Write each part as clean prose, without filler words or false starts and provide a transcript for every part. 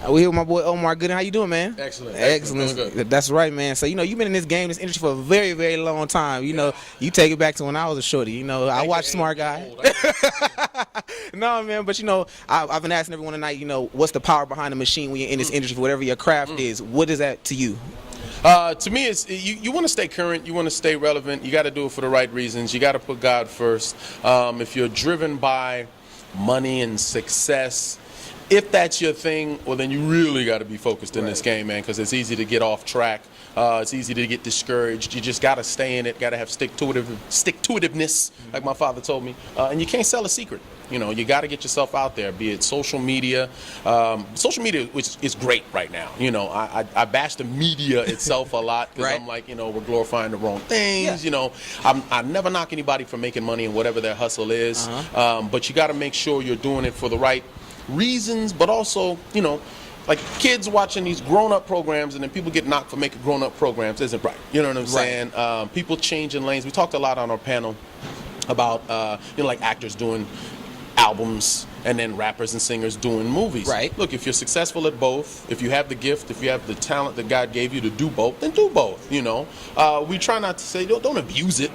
We here with my boy Omar Gooding. How you doing, man? Excellent. Excellent. Good. That's right, man. So, you've been in this game, this industry for a very, very long time. You take it back to when I was a shorty. I watched Smart Guy. No, man, but, I've been asking everyone tonight, what's the power behind the machine when you're in this industry, whatever your craft is? What is that to you? To me, it's you want to stay current, you want to stay relevant, you got to do it for the right reasons, you got to put God first. If you're driven by money and success, if that's your thing, well, then you really got to be focused in this game, man, because it's easy to get off track. It's easy to get discouraged. You just got to stay in it, got to have stick-to-itiveness, like my father told me, and you can't sell a secret. You got to get yourself out there, be it social media. Social media, which is great right now. I bash the media itself a lot because I'm like, we're glorifying the wrong things. Yeah. I never knock anybody for making money and whatever their hustle is, but you got to make sure you're doing it for the right reasons, but also, like kids watching these grown-up programs and then people get knocked for making grown-up programs isn't right. You know what I'm saying? People changing lanes. We talked a lot on our panel about, like actors doing albums and then rappers and singers doing movies. Right. Look, if you're successful at both, if you have the gift, if you have the talent that God gave you to do both, then do both. We try not to say don't abuse it.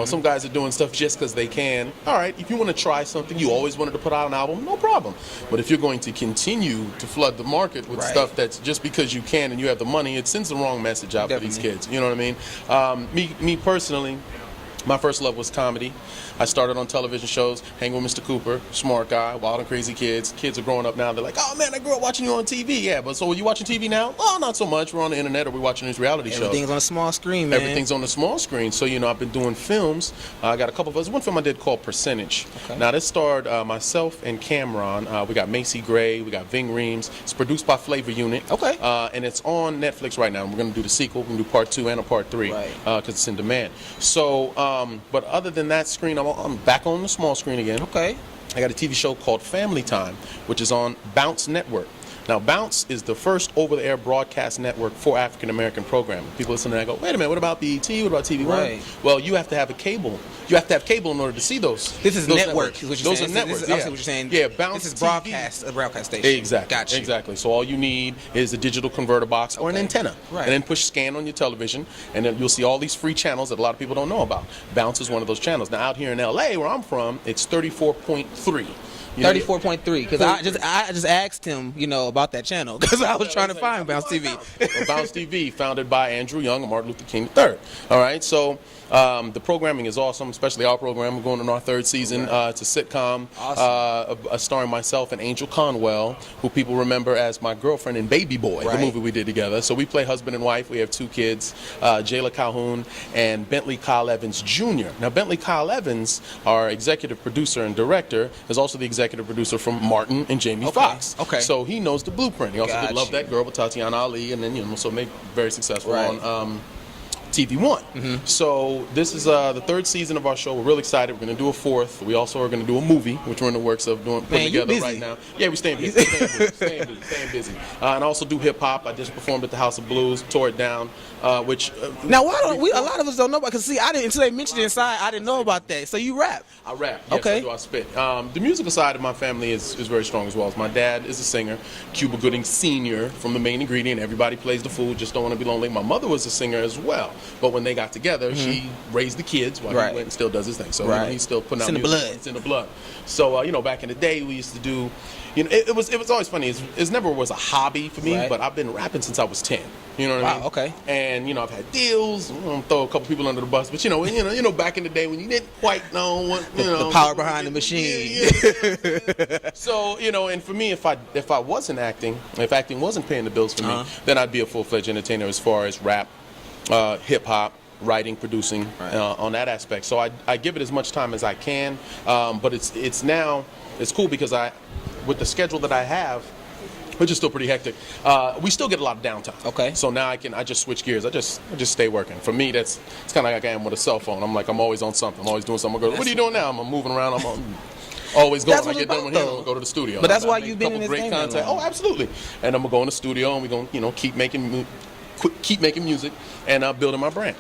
Some guys are doing stuff just because they can. All right, if you want to try something, you always wanted to put out an album, no problem. But if you're going to continue to flood the market with stuff that's just because you can and you have the money, it sends the wrong message out for these kids. You know what I mean? Me personally, my first love was comedy. I started on television shows, hanging with Mr. Cooper, Smart Guy, Wild and Crazy Kids. Kids are growing up now. They're like, oh, man, I grew up watching you on TV. Yeah, but so are you watching TV now? Oh, not so much. We're on the internet or we're watching these reality shows. Everything's on a small screen, man. Everything's on the small screen. So, I've been doing films. I got a couple of us. One film I did called Percentage. Okay. Now, this starred myself and Cameron. We got Macy Gray. We got Ving Reams. It's produced by Flavor Unit. Okay. And it's on Netflix right now. We're going to do the sequel. We're going to do part 2 and a part 3 because it's in demand. So, but other than that screen, I'm back on the small screen again. Okay. I got a TV show called Family Time, which is on Bounce Network. Now, Bounce is the first over-the-air broadcast network for African-American programming. People listen to that and go, wait a minute, what about BET? What about TV One? Right. Well, you have to have a cable. You have to have cable in order to see those. This is those network, is what you're those saying. Are networks, I see what you're saying. Yeah, Bounce This is TV. a broadcast station. Exactly. Gotcha. Exactly. So all you need is a digital converter box or an antenna. Right. And then push scan on your television, and then you'll see all these free channels that a lot of people don't know about. Bounce is one of those channels. Now, out here in LA, where I'm from, it's 34.3. 34.3, because I just asked him, about that channel, because I was trying to find Bounce TV. Well, Bounce TV, founded by Andrew Young and Martin Luther King III. All right, so the programming is awesome, especially our program. We're going on our 3rd season. It's a sitcom starring myself and Angel Conwell, who people remember as my girlfriend in Baby Boy, the movie we did together. So we play husband and wife. We have 2 kids, Jayla Calhoun and Bentley Kyle Evans Jr. Now, Bentley Kyle Evans, our executive producer and director, is also the executive producer from Martin and Jamie Foxx. Okay. So he knows the blueprint. He also did Love That Girl with Tatiana Ali, and then so made very successful on TV One. So this is the 3rd season of our show. We're really excited. We're going to do a 4th. We also are going to do a movie, which we're in the works of putting together right now. Yeah, we're staying busy. Staying busy. And I also do hip hop. I just performed at the House of Blues, tore it down. Which now why don't we? A lot of us don't know about. Because see, I didn't until they mentioned it inside. I didn't know about that. So you rap? I rap. Yes, okay. I spit. The musical side of my family is very strong as well. My dad is a singer, Cuba Gooding Sr. from The Main Ingredient. Everybody plays the fool. Just don't want to be lonely. My mother was a singer as well. But when they got together, she raised the kids while he went and still does his thing. So he's still putting out music. It's in the blood. So back in the day, we used to do. It was always funny. It never was a hobby for me, but I've been rapping since I was 10. You know what I mean? Okay. And I've had deals. I'm gonna throw a couple people under the bus, but back in the day when you didn't quite know what the power behind the machine. So and for me, if I wasn't acting, if acting wasn't paying the bills for me, then I'd be a full-fledged entertainer as far as rap, hip hop, writing, producing, on that aspect. So I give it as much time as I can, but it's cool because with the schedule that I have, which is still pretty hectic, we still get a lot of downtime. Okay. So now I just switch gears. I just stay working. For me, it's kind of like I am with a cell phone. I'm always on something. I'm always doing something. I go, what are you doing now? I'm moving around. I'm always going. I get done with him, I'm gonna go to the studio. But that's why you've been in this game. Oh, absolutely. And I'm gonna go in the studio and we're gonna keep making music and building my brand.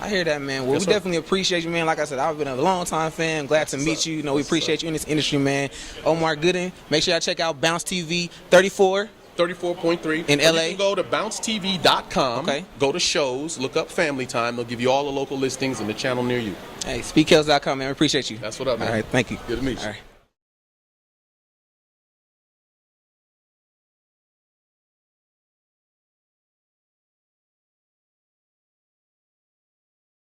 I hear that, man. Well, we definitely appreciate you, man. Like I said, I've been a long-time fan. Glad to meet you. We appreciate you in this industry, man. Omar Gooding. Make sure y'all check out Bounce TV 34. 34.3. In Or LA? You can go to bouncetv.com. Okay. Go to shows, look up Family Time. They'll give you all the local listings and the channel near you. Hey, speakhills.com, man. We appreciate you. That's what up, man. All right, thank you. Good to meet you. All right.